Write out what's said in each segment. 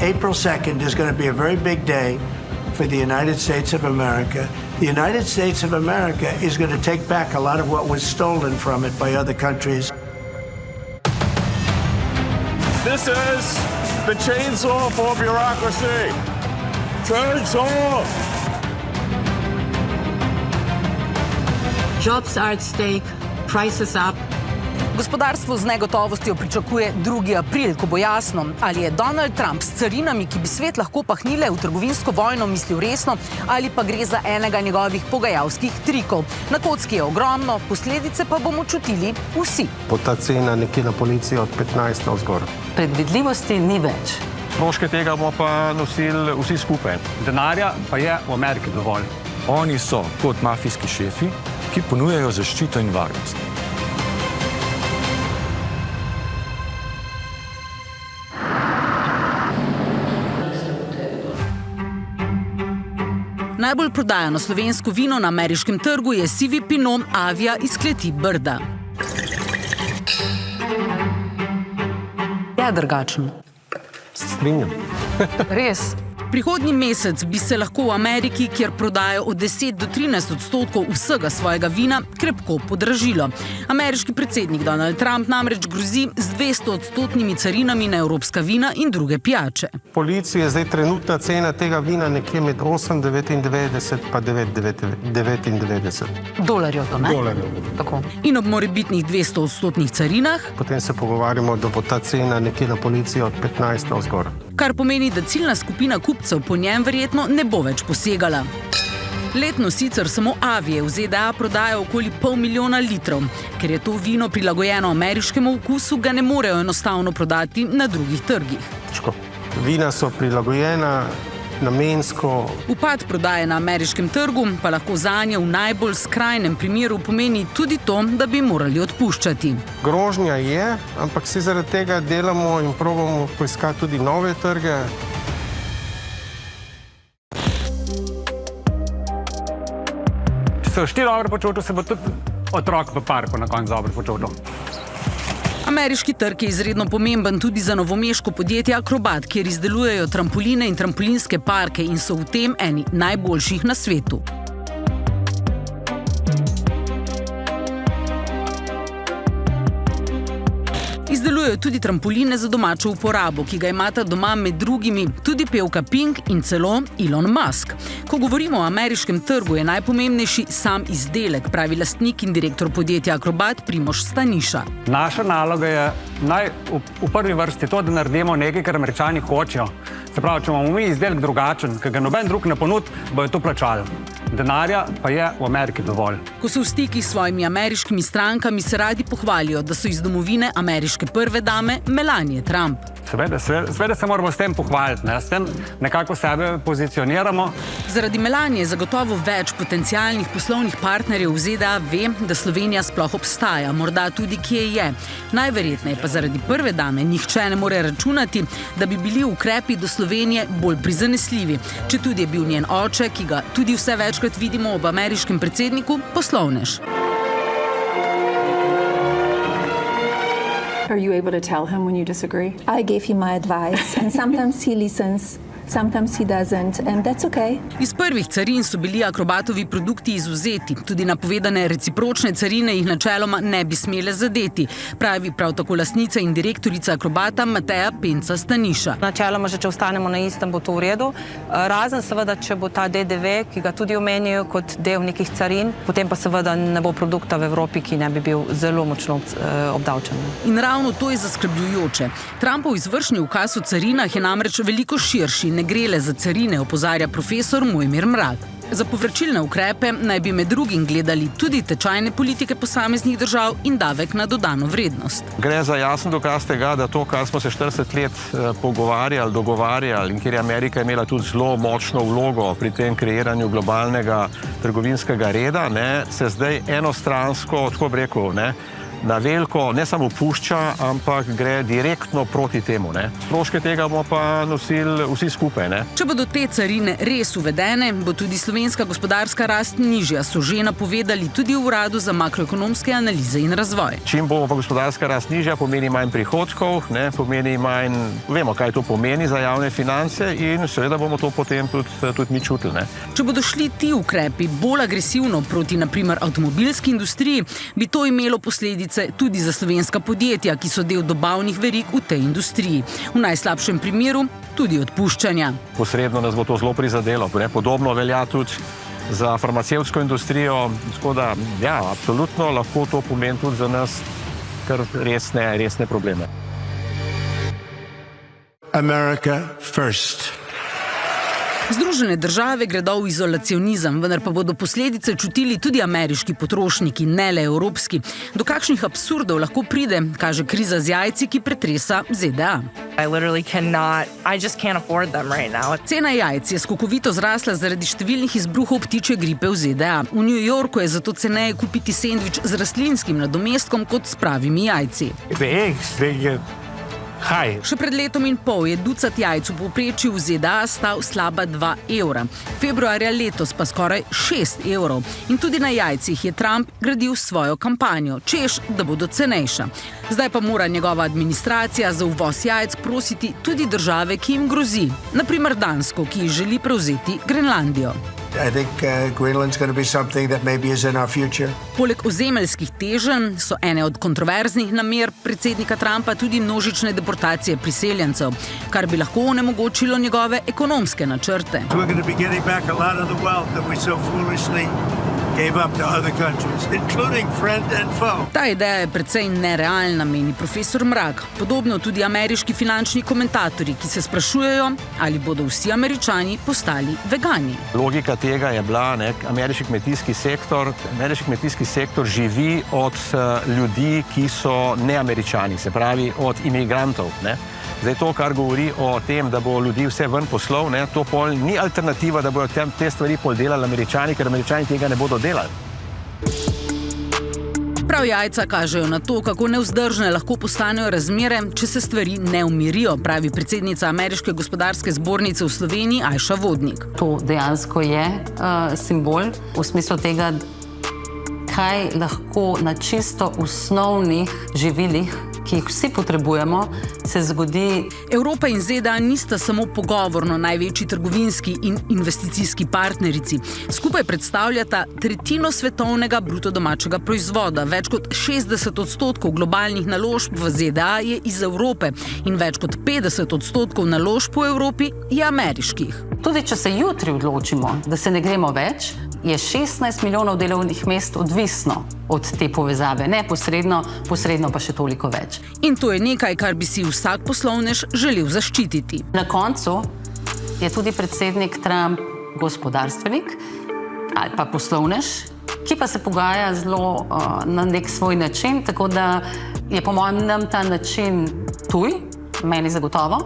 April 2nd is going to be a very big day for the United States of America. The United States of America is going to take back a lot of what was stolen from it by other countries. This is the chainsaw for bureaucracy. Chainsaw! Jobs are at stake, prices up. Gospodarstvo z negotovostjo pričakuje 2. april, ko bo jasno, ali je Donald Trump s carinami, ki bi svet lahko pahnile v trgovinsko vojno, mislil resno, ali pa gre za enega njegovih pogajalskih trikov. Na kocki je ogromno, posledice pa bomo čutili vsi. Po ta cena nekje na policijo od 15 navzgor. Predvidljivosti ni več. Stroške tega bomo pa nosili vsi skupaj. Denarja pa je v Ameriki dovolj. Oni so kot mafijski šefi, ki ponujajo zaščito in varnost. Najbolj prodajano slovensko vino na ameriškem trgu je sivi Pinot Avija iz kleti Brda. Je drugačen. Se strinjam. Res. Prihodnji mesec bi se lahko v Ameriki, kjer prodajo od 10 do 13% vsega svojega vina, krepko podražilo. Ameriški predsednik Donald Trump namreč grozi z 200% carinami na evropska vina in druge pijače. Policiji je zdaj trenutna cena tega vina nekje med 8,99 pa 9,99. Dolarjev to, ne? Dolarjev. Tako. In ob morebitnih 200% carinah, Potem se pogovarjamo, da bo ta cena nekje na policiji od 15 navzgor. kar pomeni, da ciljna skupina kupcev po njem verjetno ne bo več posegala. Letno sicer samo Avije v ZDA prodajo okoli 500 000 litrov. Ker je to vino prilagojeno ameriškemu okusu, ga ne morejo enostavno prodati na drugih trgih. Vina so prilagojena namensko. Upad prodaje na ameriškem trgu pa lahko zanje v najbolj skrajnem primeru pomeni tudi to, da bi morali odpuščati. Grožnja je, ampak si zaradi tega delamo in probamo poiskati tudi nove trge. Če se v 4 dobro počutil, se bo tudi otrok v parku na koncu dobro počutil. Ameriški trg je izredno pomemben tudi za novomeško podjetje Acrobat, kjer izdelujejo trampoline in trampolinske parke in so v tem eni najboljših na svetu. Izdelujejo tudi trampoline za domačo uporabo, ki ga imata doma med drugimi tudi pevka Pink in celo Elon Musk. Ko govorimo o ameriškem trgu, je najpomembnejši sam izdelek, pravi lastnik in direktor podjetja Acrobat Primož Staniša. Naša naloga je v prvi vrsti to, da naredimo nekaj, kar Američani hočejo. Se pravi, če imamo mi izdelek drugačen, ker ga noben drug ne ponudi, bojo to plačali. Denarja pa je v Ameriki dovolj. Ko so v stikih s svojimi ameriškimi strankami, se radi pohvalijo, da so iz domovine ameriške prve dame Melanie Trump. Seveda se moramo s tem pohvaliti, s tem nekako sebe pozicioniramo. Zaradi Melanie zagotovo več potencialnih poslovnih partnerjev v ZDA ve, da Slovenija sploh obstaja, morda tudi kje je. Najverjetneje pa zaradi prve dame nihče ne more računati, da bi bili ukrepi do Slovenije bolj prizanesljivi, četudi je bil njen oče, ki ga tudi vse večkrat vidimo ob ameriškem predsedniku, poslovnež. Are you able to tell him when you disagree? I gave him my advice, and sometimes he listens, sometimes he doesn't, and that's okay. Iz prvih carin so bili Acrobatovi produkti izvzeti. Tudi napovedane recipročne carine jih načeloma ne bi smele zadeti, pravi prav tako lastnica in direktorica Acrobata Mateja Penca Staniša. Načeloma, že če ostanemo na istem, bo to v redu. Razen seveda, če bo ta DDV, ki ga tudi omenjajo kot del nekih carin, potem pa seveda ne bo produkta v Evropi, ki ne bi bil zelo močno obdavčen. In ravno to je zaskrbljujoče. Trumpov izvršni ukaz o carinah je namreč veliko širši. Ne gre le za carine, opozarja profesor Mojmir Mrak. Za povračilne ukrepe naj bi med drugim gledali tudi tečajne politike posameznih držav in davek na dodano vrednost. Gre za jasen dokaz tega, da to, kar smo se 40 let pogovarjali, dogovarjali in kjer je Amerika imela tudi zelo močno vlogo pri tem kreiranju globalnega trgovinskega reda, se zdaj enostransko, tako bi rekel, na veliko ne samo pušča, ampak gre direktno proti temu. Ne. Stroške tega bomo pa nosili vsi skupaj. Ne. Če bodo te carine res uvedene, bo tudi slovenska gospodarska rast nižja, so že napovedali tudi v Uradu za makroekonomske analize in razvoj. Čim bo pa gospodarska rast nižja, pomeni manj prihodkov, ne, pomeni manj, vemo, kaj to pomeni za javne finance in seveda bomo to potem tudi mi čutili. Ne. Če bodo šli ti ukrepi bolj agresivno proti naprimer avtomobilski industriji, bi to imelo posledice tudi za slovenska podjetja, ki so del dobavnih verig v tej industriji. V najslabšem primeru tudi odpuščanja. Posredno nas bo to zelo prizadelo. Ne. Podobno velja tudi za farmacevtsko industrijo, tako da, ja, absolutno lahko to pomeni tudi za nas kar resne probleme. America first. Združene države gredo v izolacionizem, vendar pa bodo posledice čutili tudi ameriški potrošniki, ne le evropski. Do kakšnih absurdov lahko pride, kaže kriza z jajci, ki pretresa ZDA. Cena jajc je skokovito zrasla zaradi številnih izbruhov ptičje gripe v ZDA. V New Yorku je zato ceneje kupiti sendvič z rastlinskim nadomestkom kot s pravimi jajci. Še pred letom in pol je ducat jajc v povprečju v ZDA stal slaba 2 evra. Februarja letos pa skoraj 6 evrov. In tudi na jajcih je Trump gradil svojo kampanjo, češ, da bodo cenejša. Zdaj pa mora njegova administracija za uvoz jajc prositi tudi države, ki jim grozi. Naprimer Dansko, ki želi prevzeti Grenlandijo. I think Greenland's going to be something that maybe is in our future. Poleg ozemeljskih teženj so ene od kontroverznih namer predsednika Trumpa tudi množične deportacije priseljencev, kar bi lahko onemogočilo njegove ekonomske načrte. We're going to be getting back a lot of the wealth that we so foolishly gave up to other countries, including friend and foe. Ta ideja je precej nerealna, meni profesor Mrak. Podobno tudi ameriški finančni komentatorji, ki se sprašujejo, ali bodo vsi Američani postali vegani. Logika tega je bila, ne, ameriški kmetijski sektor živi od ljudi, ki so neameričani, se pravi od imigrantov. Ne. Zdaj to, kar govori o tem, da bo ljudi vse ven poslal, ne, to pol ni alternativa, da bodo te stvari pol delali Američani, ker Američani tega ne bodo delali. Prav jajca kažejo na to, kako nevzdržne lahko postanejo razmere, če se stvari ne umirijo, pravi predsednica Ameriške gospodarske zbornice v Sloveniji Ajša Vodnik. To dejansko je simbol v smislu tega, kaj lahko na čisto osnovnih živilih, ki jih vsi potrebujemo, se zgodi. Evropa in ZDA nista samo pogovorno največji trgovinski in investicijski partnerici. Skupaj predstavljata tretjino svetovnega bruto domačega proizvoda. Več kot 60% globalnih naložb v ZDA je iz Evrope in več kot 50% naložb v Evropi je ameriških. Tudi če se jutri odločimo, da se ne gremo več, je 16 milijonov delovnih mest odvisno od te povezave. Neposredno, posredno pa še toliko več. In to je nekaj, kar bi si vsak poslovnež želel zaščititi. Na koncu je tudi predsednik Trump gospodarstvenik ali pa poslovnež, ki pa se pogaja zelo na nek svoj način, tako da je po mojem nam ta način tuj, meni zagotovo.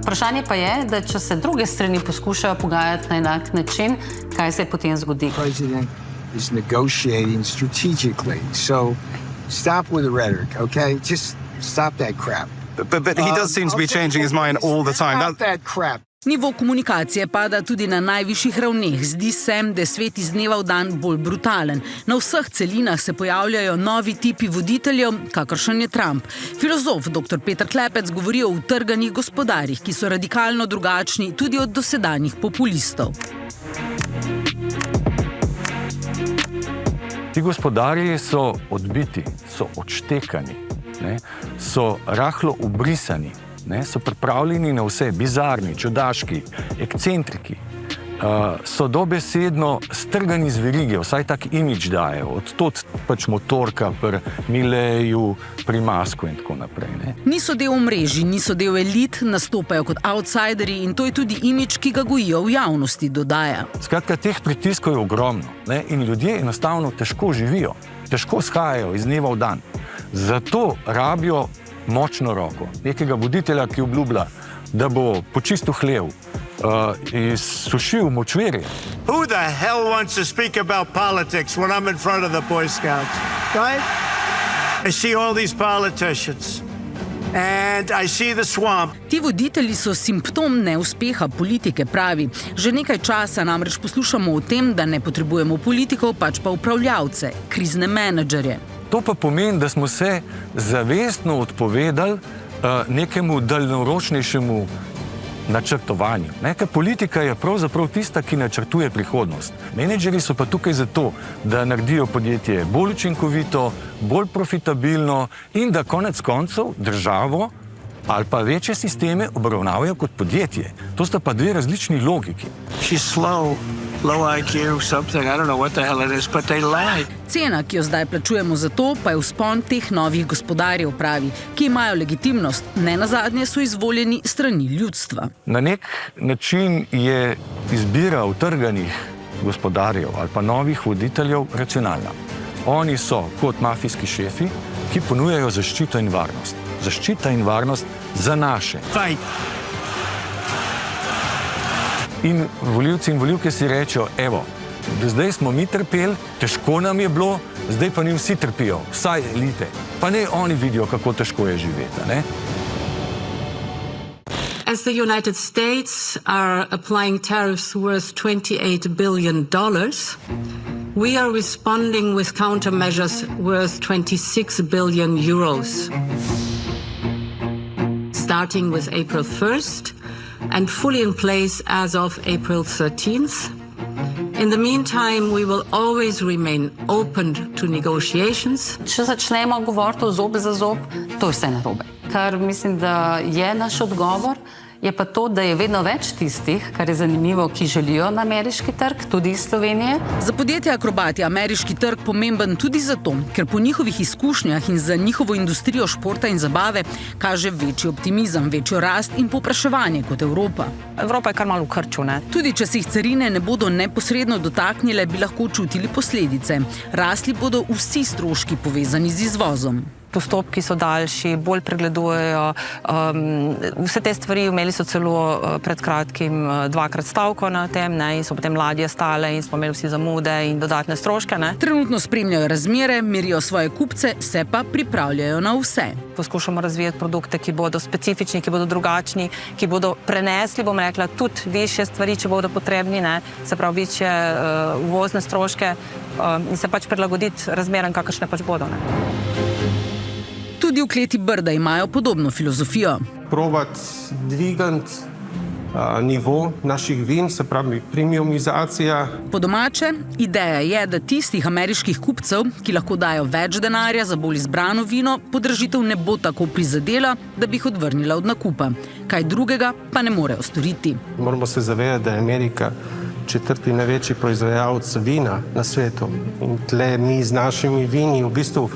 Vprašanje pa je, da če se druge strani poskušajo pogajati na enak način, kaj se potem zgodi. President is negotiating strategically, so stop with the rhetoric, okay? Just stop that crap. But he does seem to be changing his mind all the time. Stop that crap. Nivo komunikacije pada tudi na najvišjih ravneh. Zdi se, da je svet iz dneva v dan bolj brutalen. Na vseh celinah se pojavljajo novi tipi voditeljev, kakršen je Trump. Filozof dr. Peter Klepec govori o utrganih gospodarjih, ki so radikalno drugačni tudi od dosedanjih populistov. Ti gospodarji so odbiti, so odštekani, ne, so rahlo ubrisani. Ne, so pripravljeni na vse, bizarni, čudaški, ekscentriki, so dobesedno strgani z verige, vsaj tak imidž dajo, od tod pač motorka pri Mileju, pri Masku in tako naprej. Ne. Niso del omrežij, niso del elit, nastopajo kot outsideri in to je tudi imidž, ki ga gojijo v javnosti, dodaja. Skratka, teh pritiskov je ogromno, ne, in ljudje enostavno težko živijo, težko shajajo iz dneva v dan. Zato rabijo močno roko, nekega voditelja, ki obljublja, da bo počistil hlev, izsušil močvirje. Who the hell wants to speak about politics when I'm in front of the Boy Scouts, right? I see all these politicians and I see the swamp. Ti voditelji so simptom neuspeha politike, pravi. Že nekaj časa namreč poslušamo o tem, da ne potrebujemo politikov, pač pa upravljavce, krizne menedžerje. To pa pomeni, da smo se zavestno odpovedali nekemu daljnoročnejšemu načrtovanju. Ker politika je pravzaprav tista, ki načrtuje prihodnost. Menedžerji so pa tukaj zato, da naredijo podjetje bolj učinkovito, bolj profitabilno in da konec koncev državo ali pa večje sisteme obravnavajo kot podjetje. To sta pa dve različni logiki. She's slow, low IQ, something, I don't know what the hell it is, but they lie. Cena, ki jo zdaj plačujemo za to, pa je vzpon teh novih gospodarjev, pravi, ki imajo legitimnost. Ne nazadnje so izvoljeni strani ljudstva. Na nek način je izbira utrganih gospodarjev ali pa novih voditeljev racionalna. Oni so kot mafijski šefi, ki ponujajo zaščito in varnost. Zaščita in varnost za naše. Fight. In volivci in volivke si rečejo, evo, do zdaj smo mi trpeli, težko nam je bilo, zdaj pa ni vsi trpijo, vsaj elite. Pa ne oni vidijo, kako težko je živeti, ne? As the United States are applying tariffs worth $28 billion, we are responding with countermeasures worth 26 billion euros. Starting with April 1st and fully in place as of April 13th. In the meantime, we will always remain open to negotiations. Če začnemo govoriti o zob za zob, to je vse narobe. Kar mislim, da je naš odgovor, je pa to, da je vedno več tistih, kar je zanimivo, ki želijo na ameriški trg, tudi iz Slovenije. Za podjetje Akrobat je ameriški trg pomemben tudi zato, ker po njihovih izkušnjah in za njihovo industrijo športa in zabave kaže večji optimizem, večjo rast in povpraševanje kot Evropa. Evropa je kar malo v krču, ne? Tudi če se jih carine ne bodo neposredno dotaknile, bi lahko čutili posledice. Rasli bodo vsi stroški povezani z izvozom. Postopki so daljši, bolj pregledujejo vse te stvari. Imeli so celo pred kratkim dvakrat stavko na tem, ne, in so potem ladje stale in smo imeli vsi zamude in dodatne stroške. Ne. Trenutno spremljajo razmere, merijo svoje kupce, se pa pripravljajo na vse. Poskušamo razvijati produkte, ki bodo specifični, ki bodo drugačni, ki bodo prenesli, bom rekla, tudi višje stvari, če bodo potrebni, ne, se pravi višje uvozne stroške in se pač prilagoditi razmeram, kakršne pač bodo. Ne. Tudi v kleti Brda imajo podobno filozofijo. Probati dvigati nivo naših vin, se pravi premiumizacija. Po domače, ideja je, da tistih ameriških kupcev, ki lahko dajo več denarja za bolj izbrano vino, podražitev ne bo tako prizadela, da bi jih odvrnila od nakupa. Kaj drugega pa ne morejo storiti. Moramo se zavedati, da je Amerika četrti največji proizvajalec vina na svetu. In tle mi z našimi vini v bistvu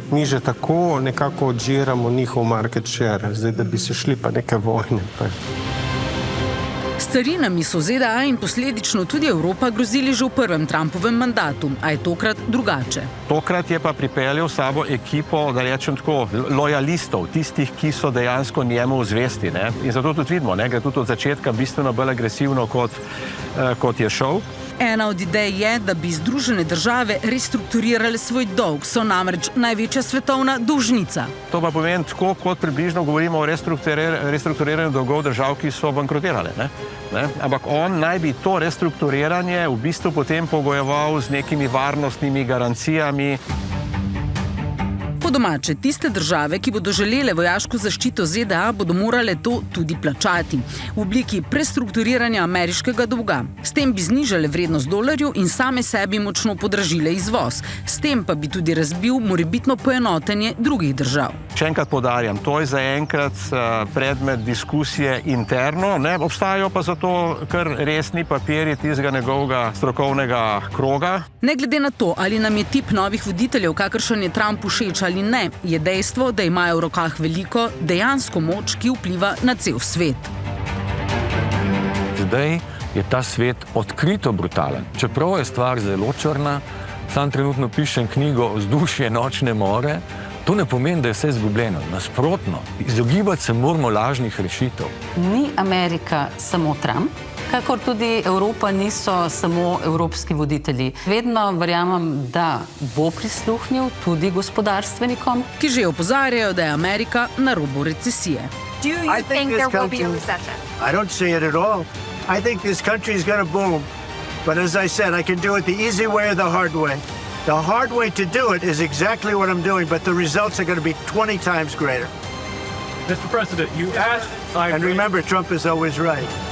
mi že tako nekako odžiramo njihov market share, zdaj da bi se šli pa neke vojne. S carinami so ZDA in posledično tudi Evropa grozili že v prvem Trumpovem mandatu, a je tokrat drugače. Tokrat je pa pripeljal s sabo ekipo, da rečem tako, lojalistov, tistih, ki so dejansko njemu zvesti. Ne? In zato tudi vidimo, ne? Gre tudi od začetka bistveno bolj agresivno, kot je šel. Ena od idej je, da bi Združene države restrukturirale svoj dolg, so namreč največja svetovna dolžnica. To pa pomeni tako, kot približno govorimo o restrukturiranju dolgov držav, ki so bankrotirale. Ne? Ampak on naj bi to restrukturiranje v bistvu potem pogojeval z nekimi varnostnimi garancijami. Po domače, tiste države, ki bodo želele vojaško zaščito ZDA, bodo morale to tudi plačati v obliki prestrukturiranja ameriškega dolga. S tem bi znižale vrednost dolarju in same sebi močno podražile izvoz. S tem pa bi tudi razbil morebitno poenotenje drugih držav. Še enkrat poudarjam, to je zaenkrat predmet diskusije interno, ne? Obstajajo pa zato kar resni papirji tistega njegovega strokovnega kroga. Ne glede na to, ali nam je tip novih voditeljev, kakršen je Trump, všeč ali ne, je dejstvo, da imajo v rokah veliko, dejansko moč, ki vpliva na cel svet. Zdaj je ta svet odkrito brutalen. Čeprav je stvar zelo črna, sam trenutno pišem knjigo Vzdušje nočne more, to ne pomeni, da je vse izgubljeno. Nasprotno, izogibati se moramo lažnih rešitev. Ni Amerika samo Trump, Kakor tudi Evropa niso samo evropski voditelji. Vedno verjamem, da bo prisluhnil tudi gospodarstvenikom, ki že opozarjajo, da je Amerika na robu recesije. Do you think there will be a recession? I don't see it at all. I think this country is going to boom. But as I said, I can do it the easy way or the hard way. The hard way to do it is exactly what I'm doing, but the results are going to be 20 times greater. Mr. President, you asked... And remember, Trump is always right.